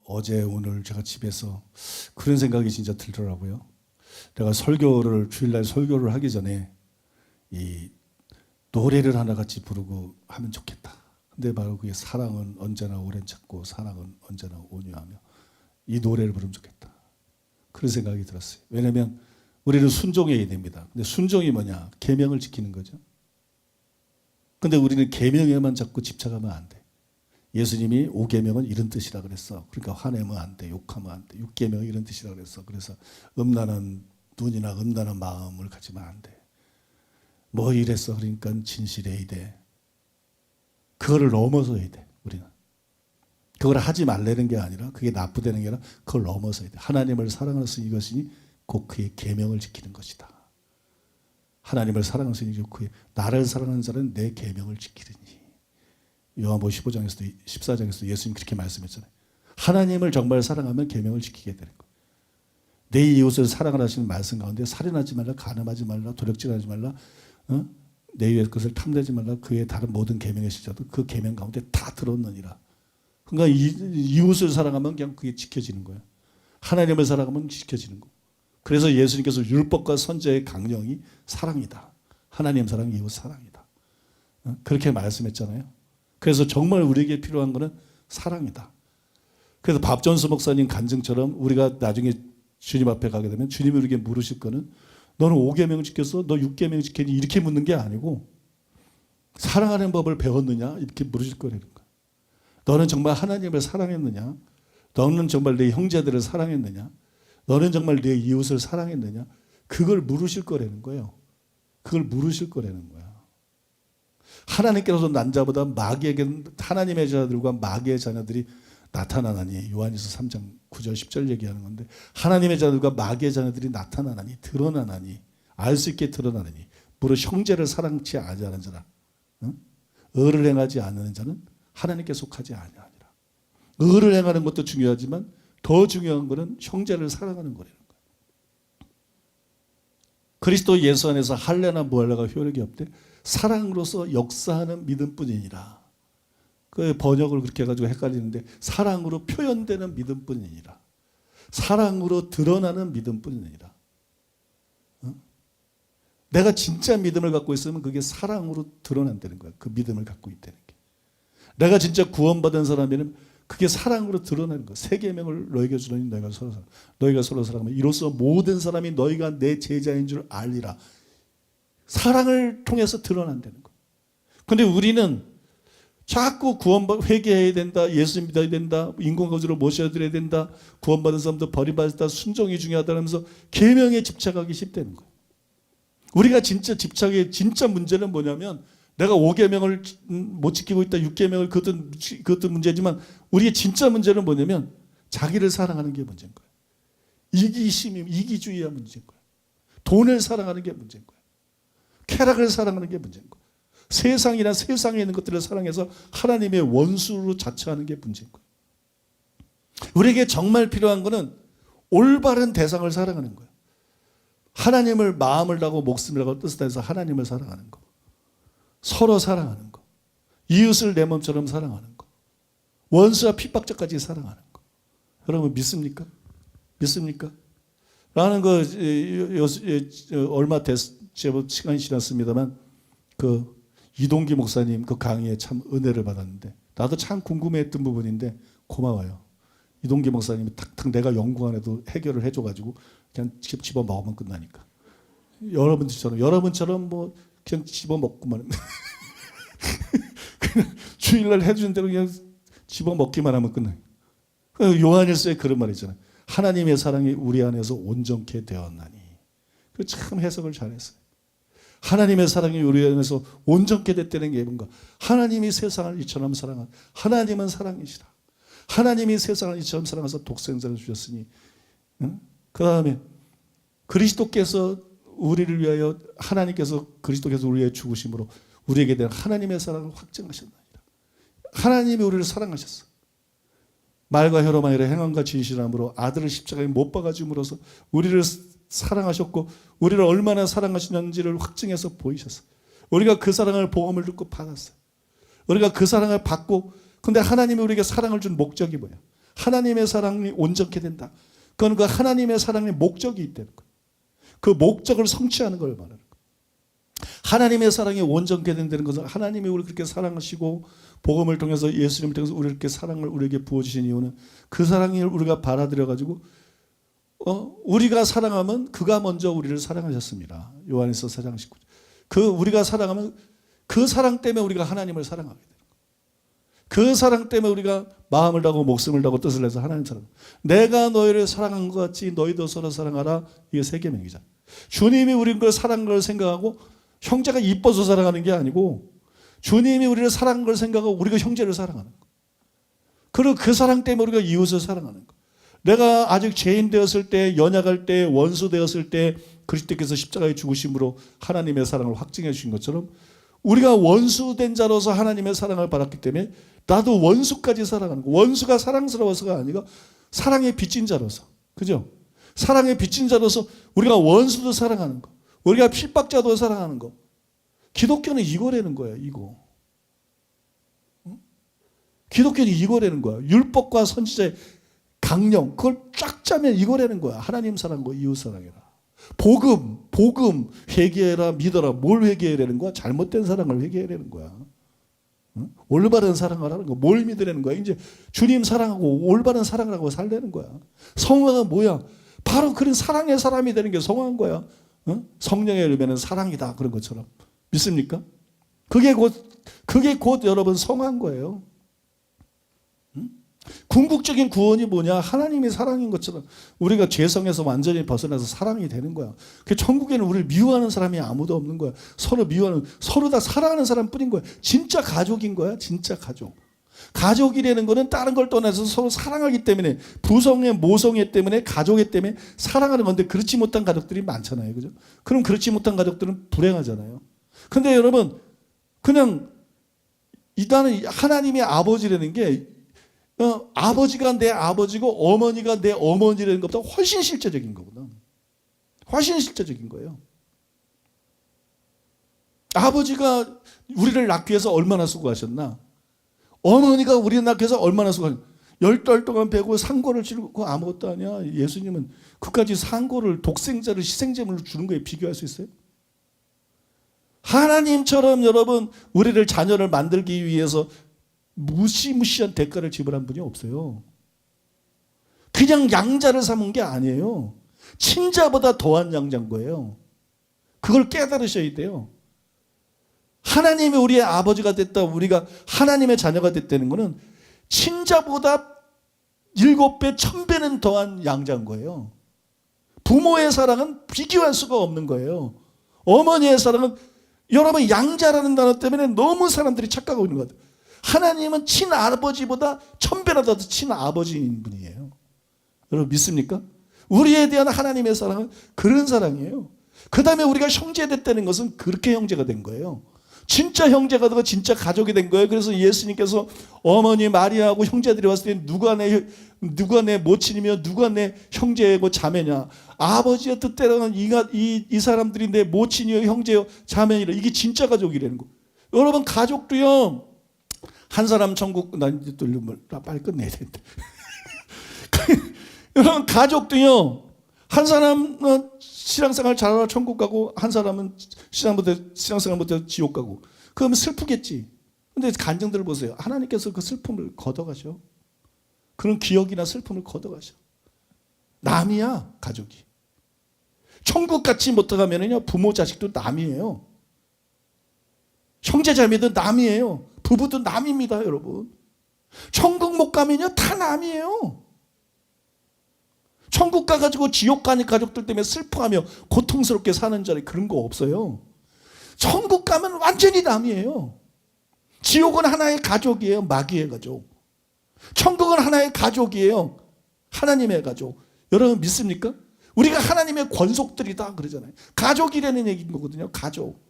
어제 오늘 제가 집에서 그런 생각이 진짜 들더라고요. 내가 주일날 설교를 하기 전에 이 노래를 하나같이 부르고 하면 좋겠다. 근데 바로 그게 사랑은 언제나 오랜 찾고 사랑은 언제나 온유하며 이 노래를 부르면 좋겠다. 그런 생각이 들었어요. 왜냐하면 우리는 순종해야 됩니다. 근데 순종이 뭐냐? 계명을 지키는 거죠. 근데 우리는 계명에만 자꾸 집착하면 안 돼. 예수님이 5계명은 이런 뜻이라 그랬어. 그러니까 화내면 안 돼. 욕하면 안 돼. 6계명은 이런 뜻이라 그랬어. 그래서 음란한 눈이나 음란한 마음을 가지면 안 돼. 뭐 이랬어. 그러니까 진실해야 돼. 그거를 넘어서야 돼. 우리는. 그걸 하지 말라는 게 아니라 그게 나쁘다는 게 아니라 그걸 넘어서야 돼. 하나님을 사랑하는 이것이 곧 그의 계명을 지키는 것이다. 하나님을 사랑하는 이것이 그의 나를 사랑하는 자는 내 계명을 지키리니. 요한복음 15장에서도 14장에서도 예수님 그렇게 말씀했잖아요. 하나님을 정말 사랑하면 계명을 지키게 되는 거예요. 내 이웃을 사랑하라는 말씀 가운데 살인하지 말라, 간음하지 말라, 도력질하지 말라, 내 이웃의 것을 탐내지 말라, 그의 다른 모든 계명의 실자도 그 계명 가운데 다 들었느니라. 그러니까 이웃을 사랑하면 그냥 그게 지켜지는 거예요. 하나님을 사랑하면 지켜지는 거예요. 그래서 예수님께서 율법과 선지자의 강령이 사랑이다. 하나님 사랑, 이웃 사랑이다. 그렇게 말씀했잖아요. 그래서 정말 우리에게 필요한 것은 사랑이다. 그래서 밥전수 목사님 간증처럼 우리가 나중에 주님 앞에 가게 되면 주님이 우리에게 물으실 거는 너는 5계명 지켰어? 너 6계명 지켰니? 이렇게 묻는 게 아니고 사랑하는 법을 배웠느냐? 이렇게 물으실 거라는 거야. 너는 정말 하나님을 사랑했느냐? 너는 정말 내 형제들을 사랑했느냐? 너는 정말 내 이웃을 사랑했느냐? 그걸 물으실 거라는 거예요. 그걸 물으실 거라는 거야. 하나님께서 난자보다 마귀에게 하나님의 자녀들과 마귀의 자녀들이 나타나나니 요한일서 3장 9절 10절 얘기하는 건데 하나님의 자녀들과 마귀의 자녀들이 나타나나니 드러나나니 알 수 있게 드러나나니 무릇 형제를 사랑치 아니하는 자라 의를 행하지 않는 자는 하나님께 속하지 아니하니라. 의를 행하는 것도 중요하지만 더 중요한 것은 형제를 사랑하는 거라는 거예요. 그리스도 예수 안에서 할례나 무할례가 효력이 없대. 사랑으로서 역사하는 믿음뿐이니라. 그 번역을 그렇게 해가지고 헷갈리는데 사랑으로 표현되는 믿음뿐이니라. 사랑으로 드러나는 믿음뿐이니라. 내가 진짜 믿음을 갖고 있으면 그게 사랑으로 드러난다는 거야. 그 믿음을 갖고 있다는 게. 내가 진짜 구원받은 사람이면 그게 사랑으로 드러나는 거야. 3계명을 너희에게 주노니 너희가 서로 사랑하면 이로써 모든 사람이 너희가 내 제자인 줄 알리라. 사랑을 통해서 드러난다는 거예요. 그런데 우리는 자꾸 회개해야 된다, 예수 믿어야 된다, 인공거주로 모셔드려야 된다, 구원받은 사람도 버림받았다, 순종이 중요하다면서 계명에 집착하기 쉽다는 거예요. 우리가 진짜 진짜 문제는 뭐냐면 내가 5계명을 못 지키고 있다, 6계명을 그것도 문제지만 우리의 진짜 문제는 뭐냐면 자기를 사랑하는 게 문제인 거예요. 이기주의가 문제인 거예요. 돈을 사랑하는 게 문제인 거예요. 쾌락을 사랑하는 게 문제인 거예요. 세상이나 세상에 있는 것들을 사랑해서 하나님의 원수로 자처하는 게 문제인 거예요. 우리에게 정말 필요한 것은 올바른 대상을 사랑하는 거예요. 하나님을 마음을 다하고 목숨을 다하고 뜻을 다해서 하나님을 사랑하는 거. 서로 사랑하는 거. 이웃을 내 몸처럼 사랑하는 거. 원수와 핍박자까지 사랑하는 거. 여러분 믿습니까? 믿습니까? 라는 거 얼마 제법 시간이 지났습니다만 그 이동기 목사님 그 강의에 참 은혜를 받았는데 나도 참 궁금해했던 부분인데 고마워요. 이동기 목사님이 탁탁 내가 연구 안 해도 해결을 해줘가지고 그냥 집어 먹으면 끝나니까. 여러분처럼 뭐 그냥 집어 먹고만 그냥 주일날 해주는 대로 그냥 집어 먹기만 하면 끝나요. 요한일서에 그런 말 있잖아요. 하나님의 사랑이 우리 안에서 온전케 되었나니. 그 참 해석을 잘했어요. 하나님의 사랑이 우리 안에서 온전케 됐다는 게 뭔가? 하나님이 세상을 이처럼 사랑한 하나님은 사랑이시라. 하나님이 세상을 이처럼 사랑해서 독생자를 주셨으니 그 다음에 그리스도께서 우리를 위하여 하나님께서 그리스도께서 우리의 죽으심으로 우리에게 대한 하나님의 사랑을 확증하셨나이다. 하나님이 우리를 사랑하셨어. 말과 혀로만 아니라 행함과 진실함으로 아들을 십자가에 못 박아 줌으로써 우리를 사랑하셨고 우리를 얼마나 사랑하시는지를 확증해서 보이셨어요. 우리가 그 사랑을 복음을 듣고 받았어요. 우리가 그 사랑을 받고 근데 하나님이 우리에게 사랑을 준 목적이 뭐야? 하나님의 사랑이 온전케 된다. 그건 그 하나님의 사랑의 목적이 있다는 거예요. 그 목적을 성취하는 걸 말하는 거예요. 하나님의 사랑이 온전케 된다는 것은 하나님이 우리를 그렇게 사랑하시고 복음을 통해서 예수님을 통해서 우리를 이렇게 사랑을 우리에게 부어주신 이유는 그 사랑을 우리가 받아들여가지고 우리가 사랑하면 그가 먼저 우리를 사랑하셨습니다. 요한일서 4장 19절. 우리가 사랑하면 그 사랑 때문에 우리가 하나님을 사랑하게 돼요. 그 사랑 때문에 우리가 마음을 다하고 목숨을 다하고 뜻을 내서 하나님 사랑. 내가 너희를 사랑한 것 같이 너희도 서로 사랑하라. 이게 세계명이잖아. 주님이 우리를 사랑한 걸 생각하고 형제가 이뻐서 사랑하는 게 아니고 주님이 우리를 사랑한 걸 생각하고 우리가 형제를 사랑하는 거. 그리고 그 사랑 때문에 우리가 이웃을 사랑하는 거. 내가 아직 죄인 되었을 때, 연약할 때, 원수 되었을 때 그리스도께서 십자가에 죽으심으로 하나님의 사랑을 확증해 주신 것처럼 우리가 원수된 자로서 하나님의 사랑을 받았기 때문에 나도 원수까지 사랑하는 거. 원수가 사랑스러워서가 아니라 사랑에 빚진 자로서. 그죠? 사랑에 빚진 자로서 우리가 원수도 사랑하는 거. 우리가 핍박자도 사랑하는 거. 기독교는 이거라는 거야. 이거. 기독교는 이거라는 거야. 율법과 선지자의 강령, 그걸 쫙 짜면 이거라는 거야. 하나님 사랑과 이웃 사랑이라. 복음 회개해라, 믿어라. 뭘 회개해라는 거야? 잘못된 사랑을 회개해라는 거야. 올바른 사랑을 하는 거야. 뭘 믿으라는 거야? 이제 주님 사랑하고 올바른 사랑을 하고 살라는 거야. 성화가 뭐야? 바로 그런 사랑의 사람이 되는 게 성화인 거야. 성령의 열매는 사랑이다. 그런 것처럼. 믿습니까? 그게 곧 여러분 성화인 거예요. 궁극적인 구원이 뭐냐? 하나님이 사랑인 것처럼 우리가 죄성에서 완전히 벗어나서 사랑이 되는 거야. 그 천국에는 우리를 미워하는 사람이 아무도 없는 거야. 서로 미워하는, 서로 다 사랑하는 사람뿐인 거야. 진짜 가족인 거야. 진짜 가족. 가족이라는 거는 다른 걸 떠나서 서로 사랑하기 때문에, 부성애, 모성애 때문에, 가족애 때문에 사랑하는 건데 그렇지 못한 가족들이 많잖아요. 그죠? 그럼 그렇지 못한 가족들은 불행하잖아요. 근데 여러분, 그냥 일단은 하나님의 아버지라는 게 아버지가 내 아버지고 어머니가 내 어머니라는 것보다 훨씬 실제적인 거구나. 훨씬 실제적인 거예요. 아버지가 우리를 낳기 위해서 얼마나 수고하셨나? 어머니가 우리를 낳기 위해서 얼마나 수고하셨나? 10달 동안 배고 상고를 치르고 아무것도 아니야. 예수님은 그까지 상고를 독생자를 희생제물로 주는 거에 비교할 수 있어요? 하나님처럼 여러분 우리를 자녀를 만들기 위해서 무시무시한 대가를 지불한 분이 없어요. 그냥 양자를 삼은 게 아니에요. 친자보다 더한 양자인 거예요. 그걸 깨달으셔야 돼요. 하나님이 우리의 아버지가 됐다, 우리가 하나님의 자녀가 됐다는 것은 친자보다 7배, 1000배는 더한 양자인 거예요. 부모의 사랑은 비교할 수가 없는 거예요. 어머니의 사랑은, 여러분 양자라는 단어 때문에 너무 사람들이 착각하고 있는 것 같아요. 하나님은 친아버지보다 1000배나 더 친아버지인 분이에요. 여러분 믿습니까? 우리에 대한 하나님의 사랑은 그런 사랑이에요. 그 다음에 우리가 형제 됐다는 것은 그렇게 형제가 된 거예요. 진짜 형제가 되고 진짜 가족이 된 거예요. 그래서 예수님께서 어머니 마리아하고 형제들이 왔을 때 누가 내 모친이며 누가 내 형제고 자매냐. 아버지의 뜻대로는 이 사람들이 내 모친이요 형제요 자매니라. 이게 진짜 가족이라는 거. 여러분 가족도요. 한 사람 천국, 나 이제 또 빨리 끝내야 되는데. 여러분 가족도요. 한 사람은 신앙생활 잘하러 천국 가고 한 사람은 신앙생활 못해서 지옥 가고. 그러면 슬프겠지. 근데 간증들을 보세요. 하나님께서 그 슬픔을 걷어가셔. 그런 기억이나 슬픔을 걷어가셔. 남이야 가족이. 천국 같이 못 들어가면요 부모 자식도 남이에요. 형제자매도 남이에요. 부부도 남입니다, 여러분. 천국 못 가면요 다 남이에요. 천국 가가지고 지옥 가는 가족들 때문에 슬퍼하며 고통스럽게 사는 자리 그런 거 없어요. 천국 가면 완전히 남이에요. 지옥은 하나의 가족이에요. 마귀의 가족. 천국은 하나의 가족이에요. 하나님의 가족. 여러분 믿습니까? 우리가 하나님의 권속들이다 그러잖아요. 가족이라는 얘기인 거거든요. 가족.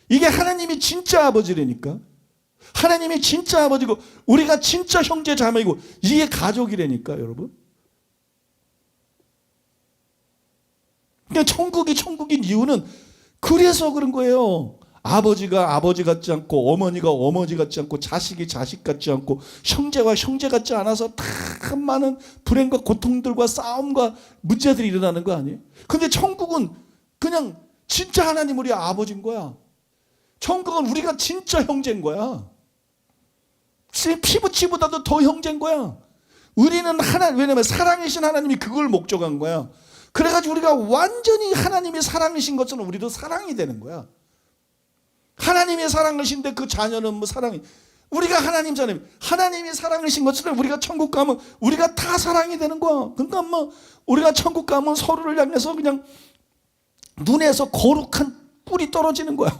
이게 하나님이 진짜 아버지라니까. 하나님이 진짜 아버지고 우리가 진짜 형제 자매이고 이게 가족이라니까 여러분. 그러니까 천국이 천국인 이유는 그래서 그런 거예요. 아버지가 아버지 같지 않고 어머니가 어머니 같지 않고 자식이 자식 같지 않고 형제가 형제 같지 않아서 다 많은 불행과 고통들과 싸움과 문제들이 일어나는 거 아니에요? 근데 천국은 그냥 진짜 하나님 우리 아버지인 거야. 천국은 우리가 진짜 형제인 거야. 피부치보다도 더 형제인 거야. 우리는 왜냐면 사랑이신 하나님이 그걸 목적한 거야. 그래가지고 우리가 완전히 하나님이 사랑이신 것처럼 우리도 사랑이 되는 거야. 하나님의 사랑이신데 그 자녀는 뭐 사랑이, 우리가 하나님 자녀, 하나님이 사랑이신 것처럼 우리가 천국 가면 우리가 다 사랑이 되는 거야. 그러니까 뭐 우리가 천국 가면 서로를 향해서 그냥 눈에서 거룩한 뿔이 떨어지는 거야.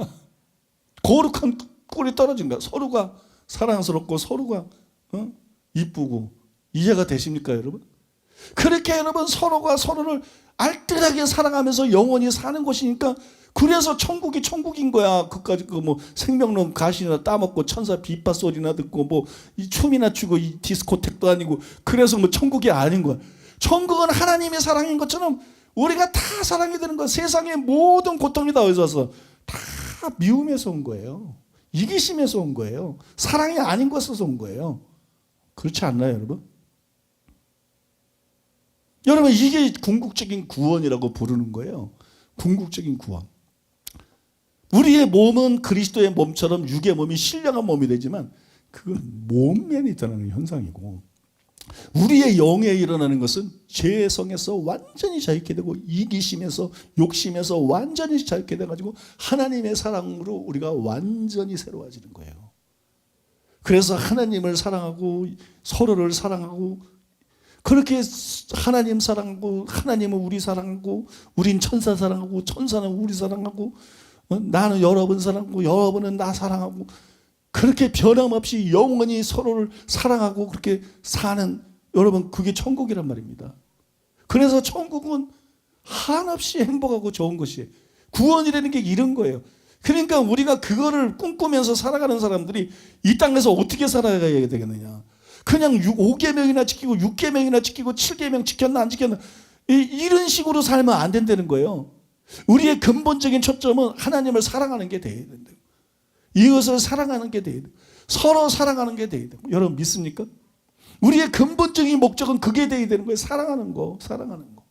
거룩한 뿔이 떨어진 거야. 서로가 사랑스럽고 서로가 이쁘고. 이해가 되십니까 여러분? 그렇게 여러분 서로가 서로를 알뜰하게 사랑하면서 영원히 사는 곳이니까, 그래서 천국이 천국인 거야. 그까지 뭐 생명론 가시나 따먹고 천사 비파 소리나 듣고 뭐 이 춤이나 추고 이 디스코텍도 아니고, 그래서 뭐 천국이 아닌 거야. 천국은 하나님의 사랑인 것처럼 우리가 다 사랑이 되는 거야. 세상의 모든 고통이 다 어디서 왔어? 다 미움에서 온 거예요. 이기심에서 온 거예요. 사랑이 아닌 것에서 온 거예요. 그렇지 않나요 여러분? 여러분, 이게 궁극적인 구원이라고 부르는 거예요. 궁극적인 구원. 우리의 몸은 그리스도의 몸처럼 육의 몸이 신령한 몸이 되지만 그건 몸면이 드러나는 현상이고, 우리의 영에 일어나는 것은 죄의 성에서 완전히 자유케 되고 이기심에서 욕심에서 완전히 자유케 돼가지고 하나님의 사랑으로 우리가 완전히 새로워지는 거예요. 그래서 하나님을 사랑하고 서로를 사랑하고, 그렇게 하나님 사랑하고, 하나님은 우리 사랑하고, 우린 천사 사랑하고, 천사는 우리 사랑하고, 나는 여러분 사랑하고 여러분은 나 사랑하고, 그렇게 변함없이 영원히 서로를 사랑하고 그렇게 사는, 여러분 그게 천국이란 말입니다. 그래서 천국은 한없이 행복하고 좋은 것이에요. 구원이라는 게 이런 거예요. 그러니까 우리가 그거를 꿈꾸면서 살아가는 사람들이 이 땅에서 어떻게 살아가야 되겠느냐. 그냥 5계명이나 지키고 6계명이나 지키고 7계명 지켰나 안 지켰나 이런 식으로 살면 안 된다는 거예요. 우리의 근본적인 초점은 하나님을 사랑하는 게 돼야 된다. 이것을 사랑하는 게 돼야 돼. 서로 사랑하는 게 돼야 돼. 여러분 믿습니까? 우리의 근본적인 목적은 그게 돼야 되는 거예요. 사랑하는 거, 사랑하는 거.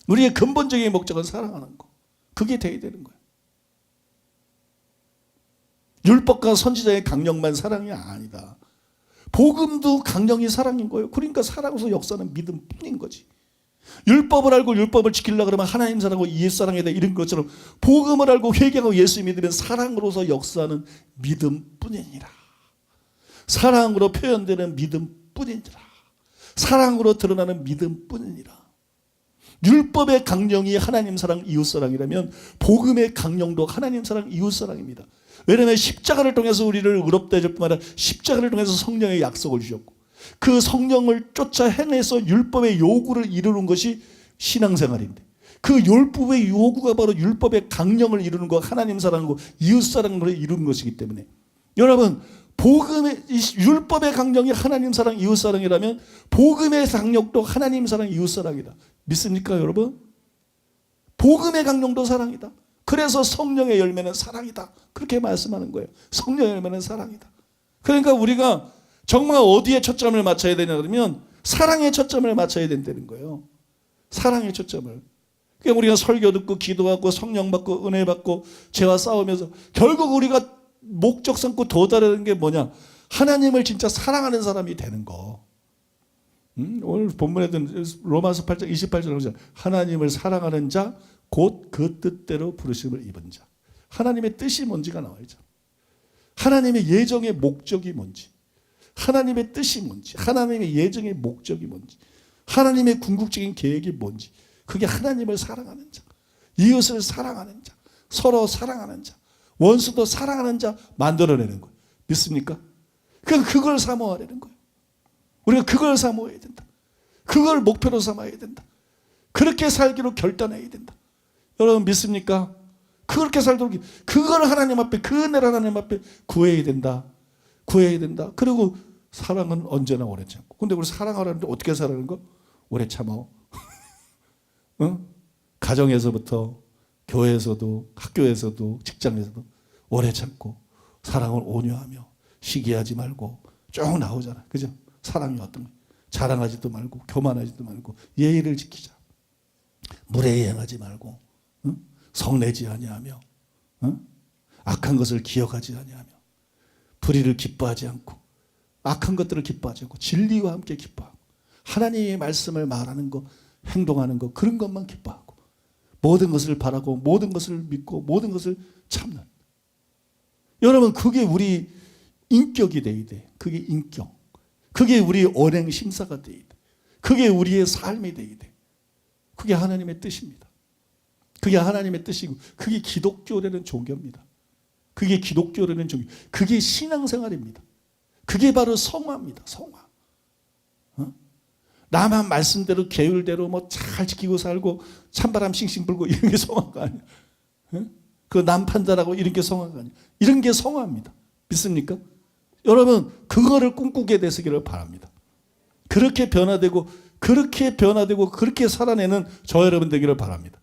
우리의 근본적인 목적은 사랑하는 거. 그게 돼야 되는 거예요. 율법과 선지자의 강령만 사랑이 아니다. 복음도 강령이 사랑인 거예요. 그러니까 사랑으로서 역사는 믿음뿐인 거지. 율법을 알고 율법을 지키려고 그러면 하나님 사랑하고 예수 사랑해야 돼, 이런 것처럼 복음을 알고 회개하고 예수 믿으면 사랑으로서 역사는 믿음뿐이니라. 사랑으로 표현되는 믿음뿐이니라. 사랑으로 드러나는 믿음뿐이니라. 율법의 강령이 하나님 사랑 이웃 사랑이라면 복음의 강령도 하나님 사랑 이웃 사랑입니다. 왜냐하면 십자가를 통해서 우리를 의롭다 해줄 뿐만 아니라 십자가를 통해서 성령의 약속을 주셨고, 그 성령을 쫓아 행해서 율법의 요구를 이루는 것이 신앙생활인데, 그 율법의 요구가 바로 율법의 강령을 이루는 거, 하나님 사랑하고 이웃 사랑으로 이루는 것이기 때문에, 여러분 복음의 율법의 강령이 하나님 사랑 이웃 사랑이라면 복음의 강령도 하나님 사랑 이웃 사랑이다. 믿습니까 여러분? 복음의 강령도 사랑이다. 그래서 성령의 열매는 사랑이다. 그렇게 말씀하는 거예요. 성령의 열매는 사랑이다. 그러니까 우리가 정말 어디에 초점을 맞춰야 되냐 그러면 사랑에 초점을 맞춰야 된다는 거예요. 사랑의 초점을. 그러니까 우리가 설교 듣고 기도하고 성령 받고 은혜 받고 죄와 싸우면서 결국 우리가 목적 삼고 도달하는 게 뭐냐? 하나님을 진짜 사랑하는 사람이 되는 거. 오늘 본문에도 로마서 8장 28절 하나님을 사랑하는 자 곧 그 뜻대로 부르심을 입은 자. 하나님의 뜻이 뭔지가 나와야죠. 하나님의 예정의 목적이 뭔지, 하나님의 뜻이 뭔지, 하나님의 예정의 목적이 뭔지, 하나님의 궁극적인 계획이 뭔지, 그게 하나님을 사랑하는 자, 이웃을 사랑하는 자, 서로 사랑하는 자, 원수도 사랑하는 자 만들어내는 거예요. 믿습니까? 그걸 사모하려는 거예요. 우리가 그걸 사모해야 된다. 그걸 목표로 삼아야 된다. 그렇게 살기로 결단해야 된다. 여러분 믿습니까? 그렇게 살도록 그걸 하나님 앞에, 그 은혜를 하나님 앞에 구해야 된다. 구해야 된다. 그리고 사랑은 언제나 오래 참고. 근데 우리 사랑하라는데 어떻게 살아가는 거? 오래 참아. 어? 가정에서부터 교회에서도 학교에서도 직장에서도 오래 참고 사랑을 온유하며 시기하지 말고 쭉 나오잖아. 그죠? 사랑이 어떤 거? 자랑하지도 말고 교만하지도 말고 예의를 지키자. 무례히 행하지 말고 성내지 아니하며 악한 것을 기억하지 아니하며 불의를 기뻐하지 않고 악한 것들을 기뻐하지 않고 진리와 함께 기뻐하고 하나님의 말씀을 말하는 것, 행동하는 것 그런 것만 기뻐하고 모든 것을 바라고 모든 것을 믿고 모든 것을 참는 여러분 그게 우리 인격이 돼야 돼. 그게 인격. 그게 우리 언행 심사가 돼야 돼. 그게 우리의 삶이 돼야 돼. 그게 하나님의 뜻입니다. 그게 하나님의 뜻이고 그게 기독교라는 종교입니다. 그게 기독교라는 종교. 그게 신앙생활입니다. 그게 바로 성화입니다. 성화. 나만 말씀대로 계율대로 뭐 잘 지키고 살고 찬바람 싱싱 불고 이런 게 성화가 아니야. 그 남 판단하고 이런 게 성화가 아니야. 이런 게 성화입니다. 믿습니까? 여러분 그거를 꿈꾸게 되시기를 바랍니다. 그렇게 변화되고 그렇게 살아내는 저 여러분 되기를 바랍니다.